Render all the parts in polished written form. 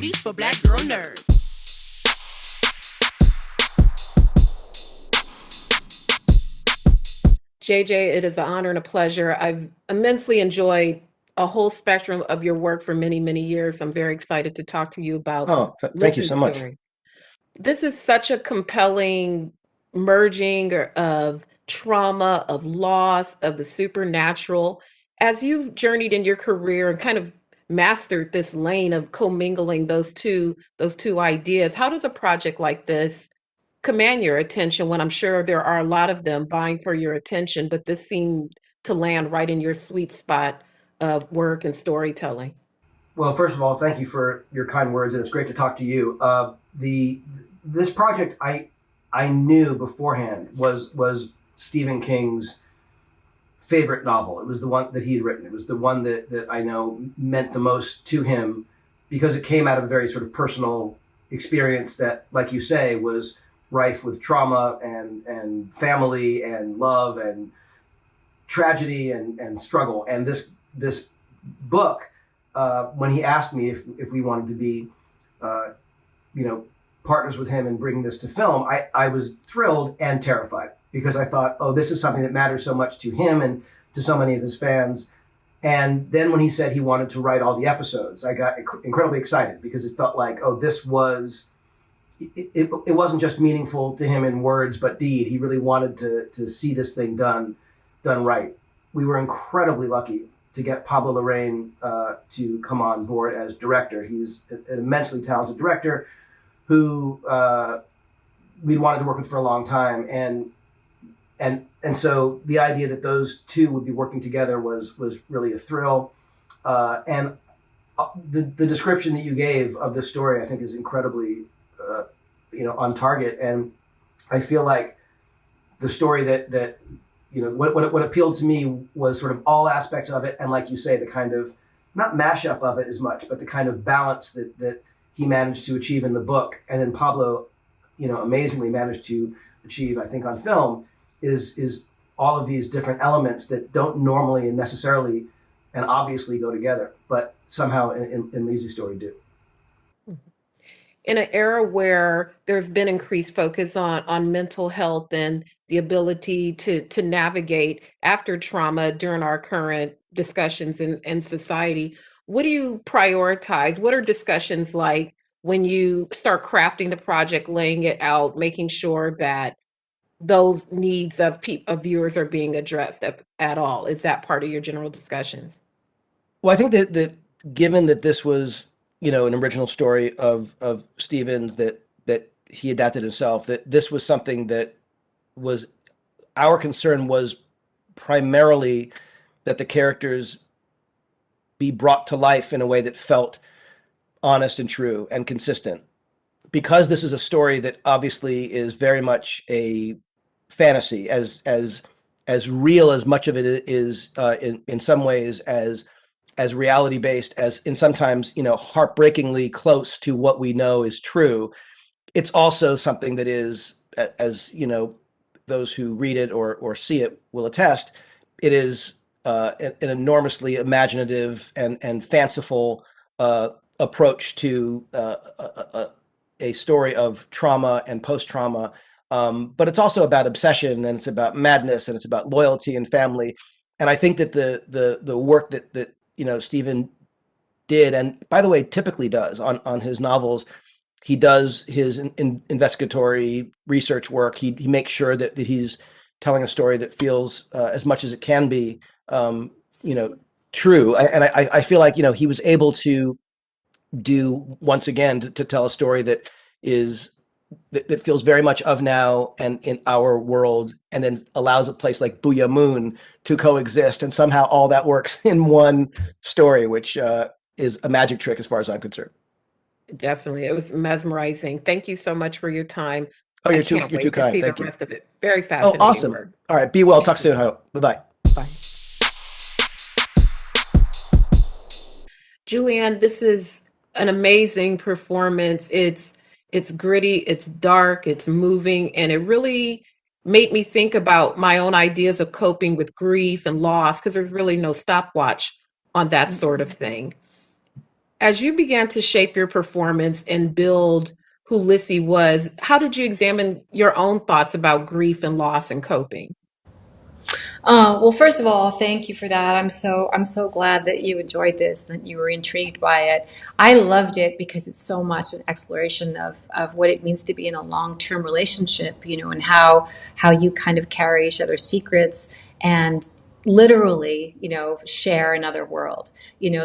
Booties for Black Girl Nerds. JJ, it is an honor and a pleasure. I've immensely enjoyed a whole spectrum of your work for many, many years. I'm very excited to talk to you about Oh, thank you Lisey's so much. story. This is such a compelling merging of trauma, of loss, of the supernatural. As you've journeyed in your career and kind of mastered this lane of commingling those two ideas, how does a project like this command your attention when I'm sure there are a lot of them vying for your attention, but this seemed to land right in your sweet spot of work and storytelling? Well, first of all, thank you for your kind words, and it's great to talk to you. The This project I knew beforehand was Stephen King's favorite novel. It was the one that he had written. It was the one that I know meant the most to him because it came out of a very sort of personal experience that, like you say, was rife with trauma and family and love and tragedy and struggle. And this book, when he asked me if we wanted to be, uh, partners with him in bringing this to film, I was thrilled and terrified because I thought, oh, this is something that matters so much to him and to so many of his fans. And then when he said he wanted to write all the episodes, I got incredibly excited because it felt like, oh, this was, it wasn't just meaningful to him in words, but deed. He really wanted to see this thing done right. We were incredibly lucky to get Pablo Larraín to come on board as director. He's an immensely talented director who we'd wanted to work with for a long time, and so the idea that those two would be working together was really a thrill. And the description that you gave of the story, I think, is incredibly on target. And I feel like the story that what appealed to me was sort of all aspects of it, and like you say, the kind of not mashup of it as much, but the kind of balance that he managed to achieve in the book, and then Pablo, amazingly managed to achieve, I think, on film, is all of these different elements that don't normally and necessarily and obviously go together, but somehow in Lisey's story do. In an era where there's been increased focus on mental health and the ability to navigate after trauma during our current discussions in society, what do you prioritize? What are discussions like when you start crafting the project, laying it out, making sure that those needs of viewers are being addressed at all? Is that part of your general discussions? Well, I think that given that this was, an original story of Stevens that he adapted himself, that this was something that was our concern was primarily that the characters be brought to life in a way that felt honest and true and consistent. Because this is a story that obviously is very much a fantasy, as real as much of it is in some ways as reality based, as in sometimes heartbreakingly close to what we know is true. It's also something that is, as those who read it or see it will attest, it is an enormously imaginative and fanciful approach to a story of trauma and post-trauma. But it's also about obsession, and it's about madness, and it's about loyalty and family. And I think that the work that Stephen did, and by the way, typically does on his novels, he does his investigatory research work. He makes sure that he's telling a story that feels as much as it can be, you know, true. And I feel like he was able to do once again to tell a story that is that feels very much of now and in our world, and then allows a place like Booyah Moon to coexist, and somehow all that works in one story, which is a magic trick as far as I'm concerned. Definitely. It was mesmerizing. Thank you so much for your time. Oh, I you're too can't you're too wait to kind. see the Thank you. rest of it. Very Oh, fascinating awesome. work. All right. Be well. Talk Thank soon. you. I hope. Bye bye. Bye. Julianne, this is an amazing performance. It's gritty, it's dark, it's moving, and it really made me think about my own ideas of coping with grief and loss because there's really no stopwatch on that sort of thing. As you began to shape your performance and build who Lisey was, how did you examine your own thoughts about grief and loss and coping? Well, first of all, thank you for that. I'm so glad that you enjoyed this, that you were intrigued by it. I loved it because it's so much an exploration of what it means to be in a long-term relationship, and how you kind of carry each other's secrets and literally, share another world.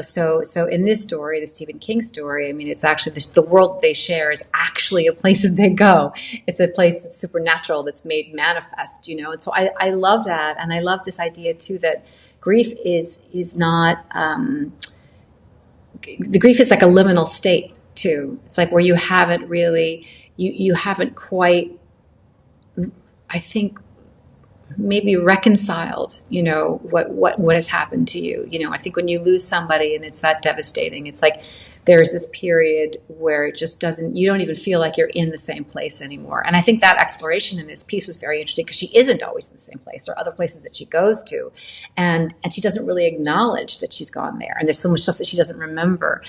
So in this story, the Stephen King story, I mean, it's actually the world they share is actually a place that they go. It's a place that's supernatural, that's made manifest. And so I love that, and I love this idea too that grief is not the grief is like a liminal state too. It's like where you haven't really you haven't quite, I think, maybe reconciled, what has happened to you. I think when you lose somebody and it's that devastating, it's like there's this period where it just doesn't, you don't even feel like you're in the same place anymore. And I think that exploration in this piece was very interesting because she isn't always in the same place. There are other places that she goes to, and she doesn't really acknowledge that she's gone there. And there's so much stuff that she doesn't remember.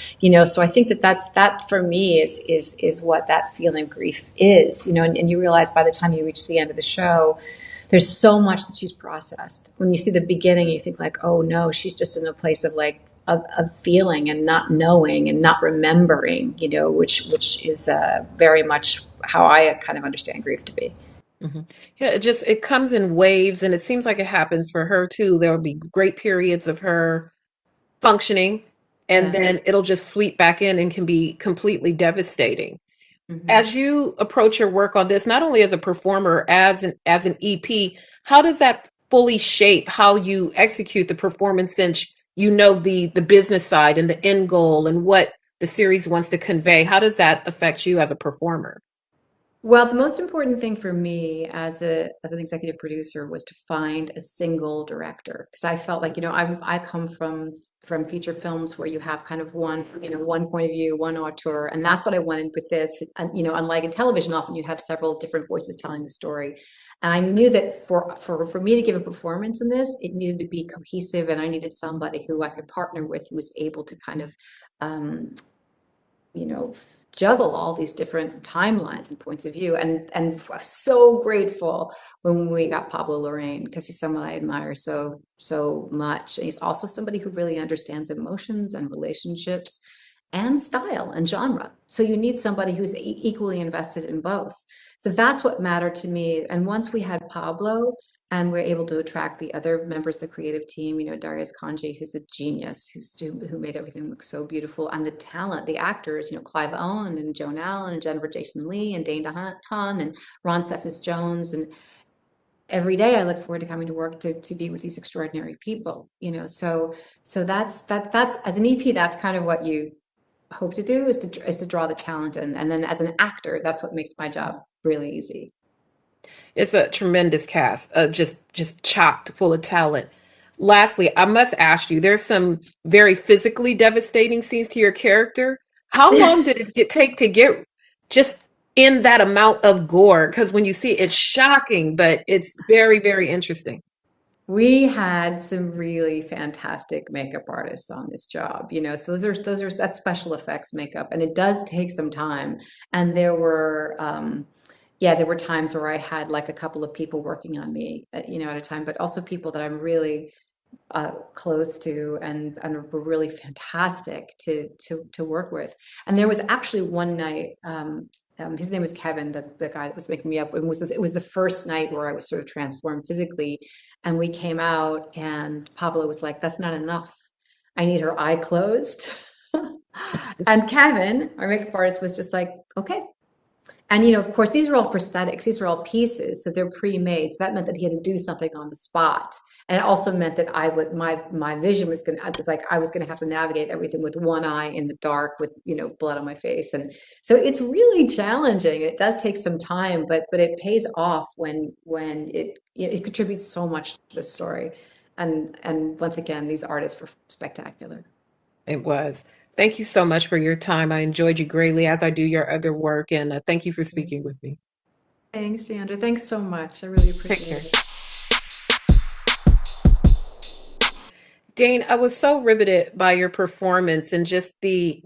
So I think that for me is what that feeling of grief is. And you realize by the time you reach the end of the show, there's so much that she's processed. When you see the beginning, you think like, oh no, she's just in a place of like of feeling and not knowing and not remembering, which is very much how I kind of understand grief to be. Mhm. Yeah, it comes in waves, and it seems like it happens for her too. There will be great periods of her functioning, and Yeah. then it'll just sweep back in and can be completely devastating. Hmm. As you approach your work on this, not only as a performer, as an EP, how does that fully shape how you execute the performance, since you know the business side and the end goal and what the series wants to convey? How does that affect you as a performer? Well, the most important thing for me as an executive producer was to find a single director because I felt like I come from feature films where you have kind of one point of view, one auteur, and that's what I wanted with this. And unlike in television, often you have several different voices telling the story. And I knew that for me to give a performance in this, it needed to be cohesive, and I needed somebody who I could partner with who was able to kind of um, you know, juggle all these different timelines and points of view. And I'm so grateful when we got Pablo Larraín because he's someone I admire so much. And he's also somebody who really understands emotions and relationships and style and genre. So you need somebody who's equally invested in both. So that's what mattered to me. And once we had Pablo, and we're able to attract the other members of the creative team, Darius Kanji, who's a genius, who made everything look so beautiful, and the talent, the actors, Clive Owen and Joan Allen and Jennifer Jason Lee and Dane DeHaan and Ron Cephas Jones. And every day I look forward to coming to work to be with these extraordinary people. So that's as an EP, that's kind of what you hope to do is to draw the talent in. And then as an actor, that's what makes my job really easy. It's a tremendous cast, just chocked full of talent. Lastly, I must ask you, there's some very physically devastating scenes to your character. How long did it take to get just in that amount of gore? Because when you see it, it's shocking, but it's very, very interesting. We had some really fantastic makeup artists on this job. So that's special effects makeup, and it does take some time. And there were times where I had like a couple of people working on me, at a time, but also people that I'm really close to and were really fantastic to work with. And there was actually one night. His name was Kevin, the guy that was making me up. It was the first night where I was sort of transformed physically, and we came out, and Pablo was like, "That's not enough. I need her eye closed." And Kevin, our makeup artist, was just like, "Okay." And of course, these are all prosthetics. These are all pieces, so they're pre-made. So that meant that he had to do something on the spot, and it also meant that my vision was going. I was like I was going to have to navigate everything with one eye in the dark, with blood on my face, and so it's really challenging. It does take some time, but it pays off when it contributes so much to the story. And once again, these artists were spectacular. It was. Thank you so much for your time. I enjoyed you greatly, as I do your other work, and thank you for speaking with me. Thanks, Jeandra. Thanks so much. I really Take appreciate care. it. Dane, I was so riveted by your performance and just the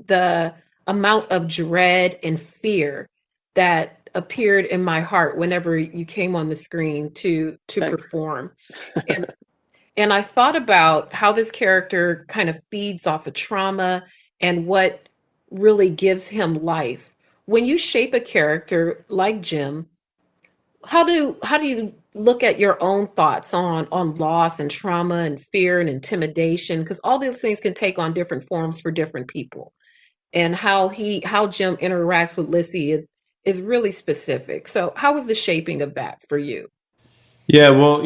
amount of dread and fear that appeared in my heart whenever you came on the screen to Thanks. perform. And and I thought about how this character kind of feeds off of trauma and what really gives him life. When you shape a character like Jim, how do you look at your own thoughts on loss and trauma and fear and intimidation? Because all these things can take on different forms for different people. And how Jim interacts with Lissy is really specific. So how was the shaping of that for you? Yeah, well,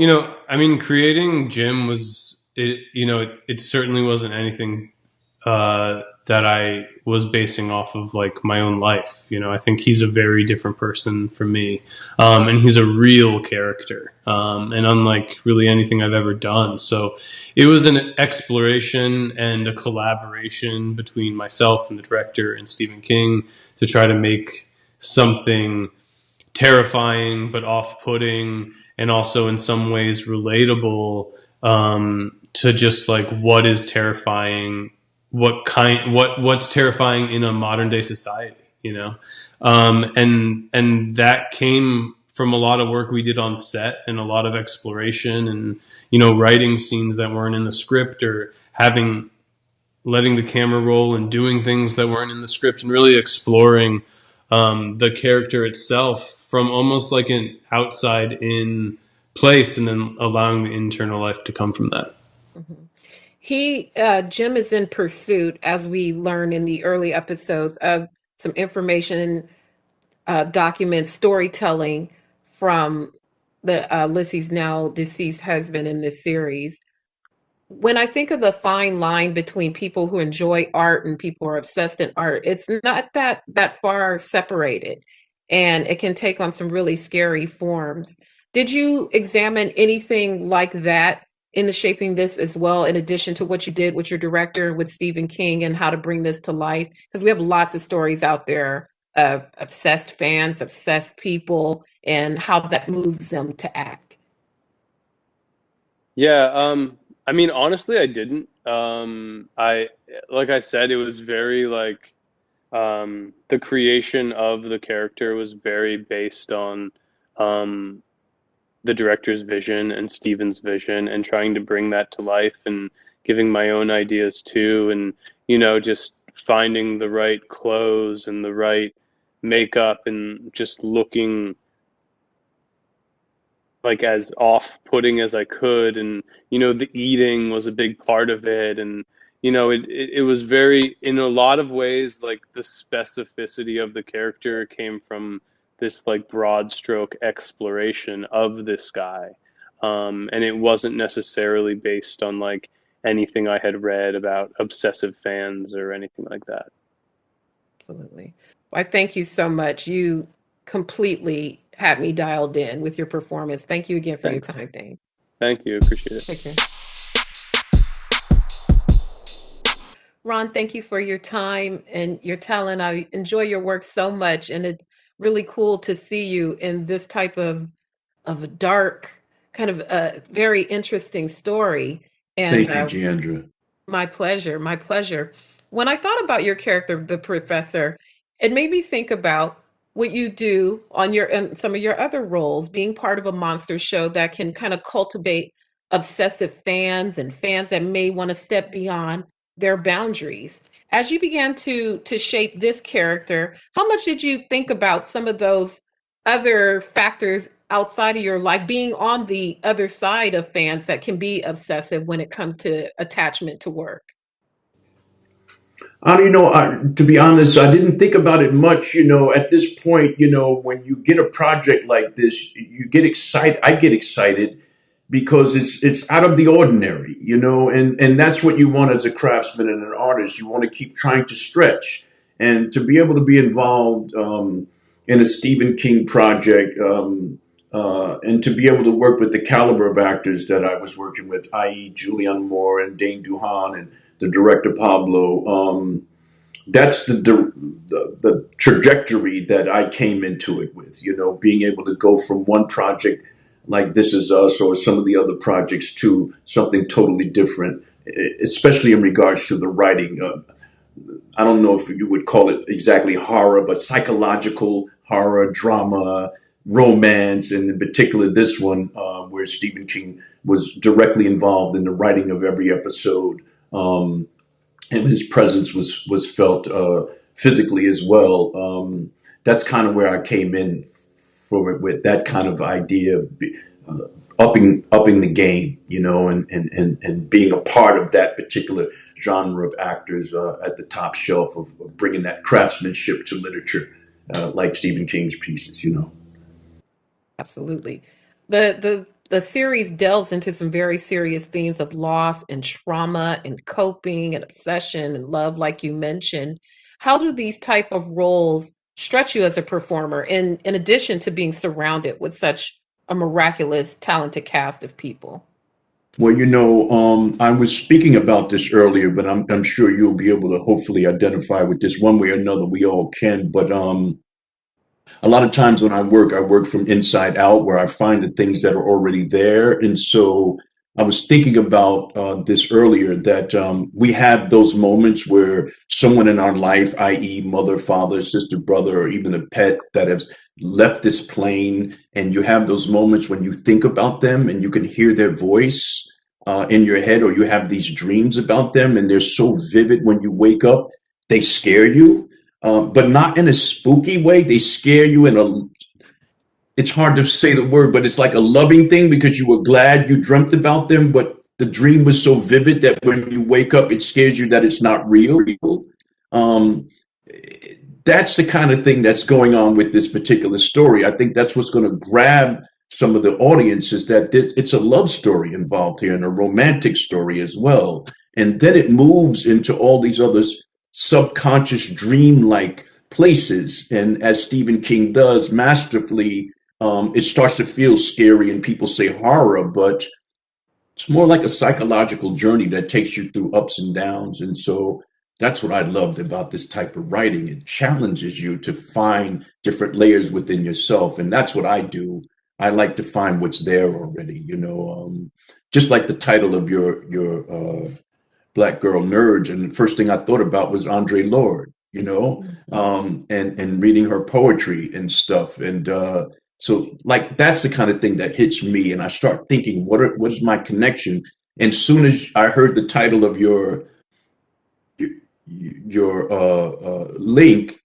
I mean, creating Jim was it. It certainly wasn't anything that I was basing off of like my own life. I think he's a very different person from me, and he's a real character, and unlike really anything I've ever done. So it was an exploration and a collaboration between myself and the director and Stephen King to try to make something terrifying but off-putting and also in some ways relatable, to just like what is terrifying, what's terrifying in a modern day society, and that came from a lot of work we did on set and a lot of exploration and writing scenes that weren't in the script or letting the camera roll and doing things that weren't in the script and really exploring the character itself from almost like an outside in place and then allowing the internal life to come from that. Mhm. Jim is in pursuit, as we learn in the early episodes, of some information, documents, storytelling from the Lissy's now deceased husband in this series. When I think of the fine line between people who enjoy art and people who are obsessed in art, it's not that far separated, and it can take on some really scary forms. Did you examine anything like that in the shaping this as well, in addition to what you did with your director, with Stephen King, and how to bring this to life? Because we have lots of stories out there of obsessed fans, obsessed people, and how that moves them to act. Yeah, I mean, honestly, I didn't. Like I said, it was very like the creation of the character was very based on um, the director's vision and Steven's vision and trying to bring that to life and giving my own ideas too, and just finding the right clothes and the right makeup and just looking like as off-putting as I could, and the eating was a big part of it, and it was very, in a lot of ways, like the specificity of the character came from this like broad stroke exploration of this guy, and it wasn't necessarily based on like anything I had read about obsessive fans or anything like that. Absolutely. I thank you so much. You completely had me dialed in with your performance. Thank you again for your Thanks. time, Dane. Thank you. Appreciate it. Take care. Ron, thank you for your time and your talent. I enjoy your work so much, and it's really cool to see you in this type of a dark, kind of a very interesting story. And Thank you, Jeandra. my pleasure, my pleasure. When I thought about your character, the professor, it made me think about what you do on your and some of your other roles, being part of a monster show that can kind of cultivate obsessive fans and fans that may want to step beyond their boundaries. As you began to shape this character, how much did you think about some of those other factors outside of your life, being on the other side of fans that can be obsessive when it comes to attachment to work? To be honest, I didn't think about it much. At this point, when you get a project like this, you get excited. I get excited because it's out of the ordinary, and that's what you want as a craftsman and an artist. You want to keep trying to stretch, and to be able to be involved in a Stephen King project, and to be able to work with the caliber of actors that I was working with, i.e., Julianne Moore and Dane DeHaan and the director Pablo. That's the trajectory that I came into it with. Being able to go from one project like This Is Us or some of the other projects to something totally different especially in regards to the writing. I don't know if you would call it exactly horror, but psychological horror, drama, romance, and in particular this one, where Stephen King was directly involved in the writing of every episode, and his presence was felt physically as well. That's kind of where I came in from it, with that kind of idea of uh, upping the game, and being a part of that particular genre of actors at the top shelf of bringing that craftsmanship to literature, like Stephen King's pieces. Absolutely. The series delves into some very serious themes of loss and trauma and coping and obsession and love, like you mentioned. How do these type of roles stretch you as a performer, in addition to being surrounded with such a miraculous, talented cast of people? Well, I was speaking about this earlier, but I'm sure you'll be able to hopefully identify with this one way or another. We all can, but a lot of times when I work from inside out, where I find the things that are already there. And so I was thinking about this earlier, that we have those moments where someone in our life, i.e., mother, father, sister, brother, or even a pet that has left this plane, and you have those moments when you think about them and you can hear their voice in your head, or you have these dreams about them, and they're so vivid when you wake up, they scare you, but not in a spooky way. They scare you in a, it's hard to say the word, but it's like a loving thing, because you were glad you dreamt about them, but the dream was so vivid that when you wake up, it scares you that it's not real. Um, that's the kind of thing that's going on with this particular story. I think that's what's going to grab some of the audience, is that it's a love story involved here, and a romantic story as well. And then it moves into all these other subconscious dream-like places. And as Stephen King does masterfully, it starts to feel scary, and people say horror, but it's more like a psychological journey that takes you through ups and downs. And so that's what I loved about this type of writing. It challenges you to find different layers within yourself. And that's what I do. I like to find what's there already, just like the title of your Black Girl Nerds. And the first thing I thought about was Andre Lorde, and reading her poetry and stuff. And so, like, that's the kind of thing that hits me. And I start thinking, what is my connection? And soon as I heard the title of your link,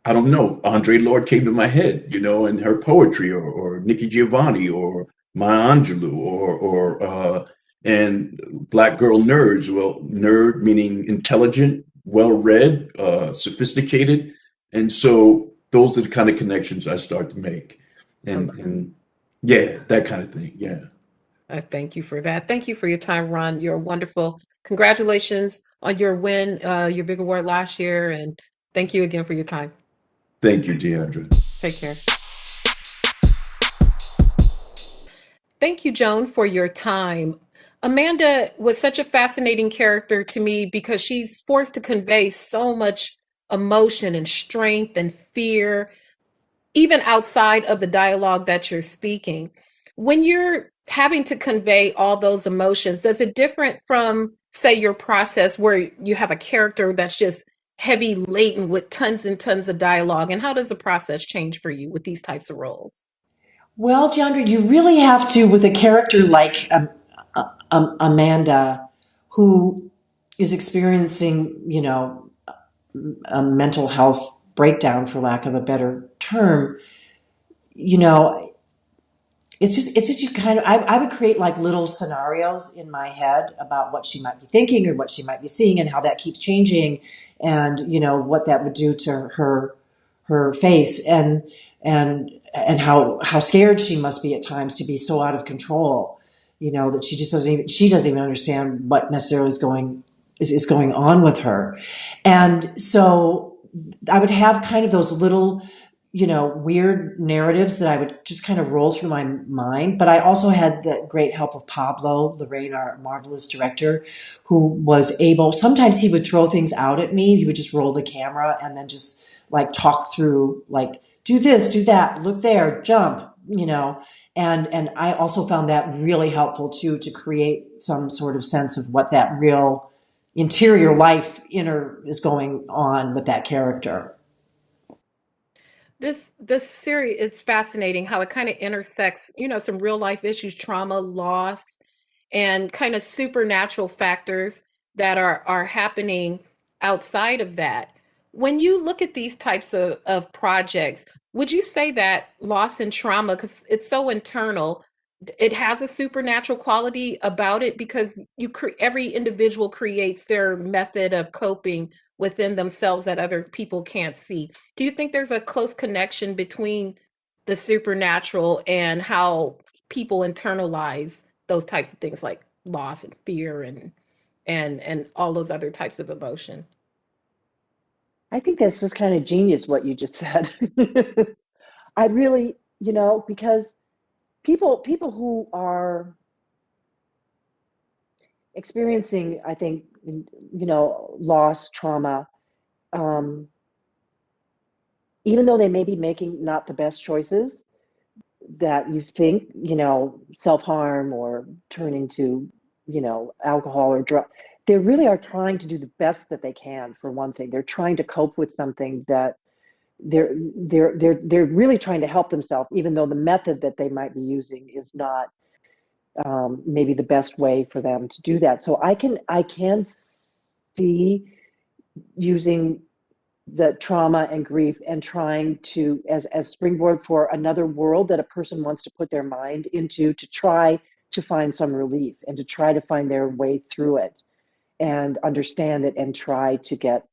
I don't know, Andre Lorde came to my head, and her poetry, or Nikki Giovanni, or Maya Angelou, or and Black Girl Nerds. Well, nerd meaning intelligent, well read, sophisticated, and so those are the kind of connections I start to make, and yeah, that kind of thing. Yeah. I thank you for that. Thank you for your time, Ron. You're wonderful. Congratulations on your win, your big award last year, and thank you again for your time. Thank you, Jeandra. Take care. Thank you, Joan, for your time. Amanda was such a fascinating character to me, because she's forced to convey so much emotion and strength and fear, even outside of the dialogue that you're speaking. When you're having to convey all those emotions, does it different from, say, your process where you have a character that's just heavy laden with tons and tons of dialogue? And how does the process change for you with these types of roles? Well, Jeandra, you really have to, with a character like Amanda, who is experiencing, a mental health breakdown, for lack of a better term, it's just you kind of, I would create like little scenarios in my head about what she might be thinking or what she might be seeing, and how that keeps changing, and what that would do to her face, and how scared she must be at times to be so out of control, that she doesn't even understand what necessarily is going on with her. And so I would have kind of those little, weird narratives that I would just kind of roll through my mind. But I also had the great help of Pablo Larraín, our marvelous director, who was able, sometimes he would throw things out at me. He would just roll the camera and then just like talk through, like, do this, do that, look there, jump, And I also found that really helpful too, to create some sort of sense of what that real interior life inner is going on with that character. This series is fascinating how it kind of intersects, some real life issues, trauma, loss, and kind of supernatural factors that are happening outside of that. When you look at these types of projects, would you say that loss and trauma, because it's so internal, it has a supernatural quality about it, because every individual creates their method of coping within themselves that other people can't see? Do you think there's a close connection between the supernatural and how people internalize those types of things like loss and fear and all those other types of emotion? I think that's just kind of genius what you just said. I really, because people who are experiencing, I think, loss, trauma, um, even though they may be making not the best choices that you think, self-harm or turning to, alcohol or drug, they really are trying to do the best that they can. For one thing, they're trying to cope with something that they're really trying to help themselves, even though the method that they might be using is not maybe the best way for them to do that. So I can see using the trauma and grief and trying to as springboard for another world that a person wants to put their mind into, to try to find some relief and to try to find their way through it and understand it and try to get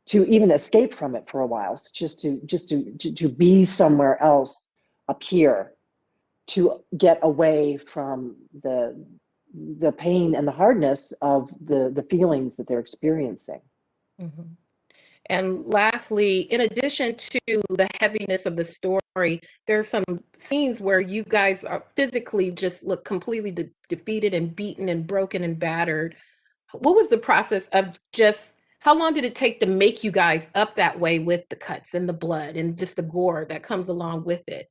to even escape from it for a while. So just to be somewhere else up here, to get away from the pain and the hardness of the feelings that they're experiencing. Mhm. And lastly, in addition to the heaviness of the story, there's some scenes where you guys are physically just look completely defeated and beaten and broken and battered. What was the process of just how long did it take to make you guys up that way with the cuts and the blood and just the gore that comes along with it?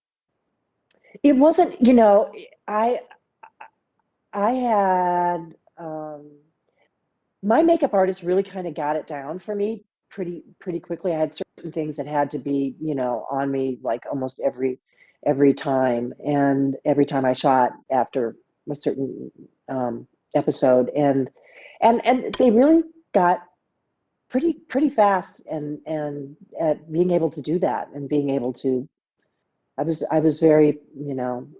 It wasn't, I I had my makeup artist really kind of got it down for me pretty quickly. I had certain things that had to be, on me like almost every time, and every time I shot after a certain episode, and they really got pretty fast and at being able to do that and being able to. I was very,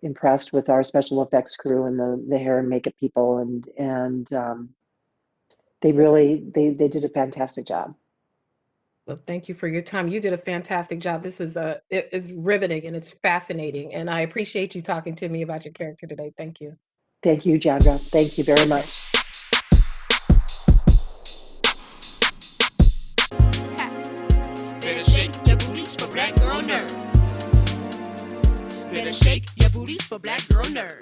impressed with our special effects crew and the hair and makeup people, and they really they did a fantastic job. Well, thank you for your time. You did a fantastic job. This is it is riveting and it's fascinating. And I appreciate you talking to me about your character today. Thank you. Thank you, Jeandra. Thank you very much. Better shake your booties for black girl nerves. Better shake your booties for black girl nerves.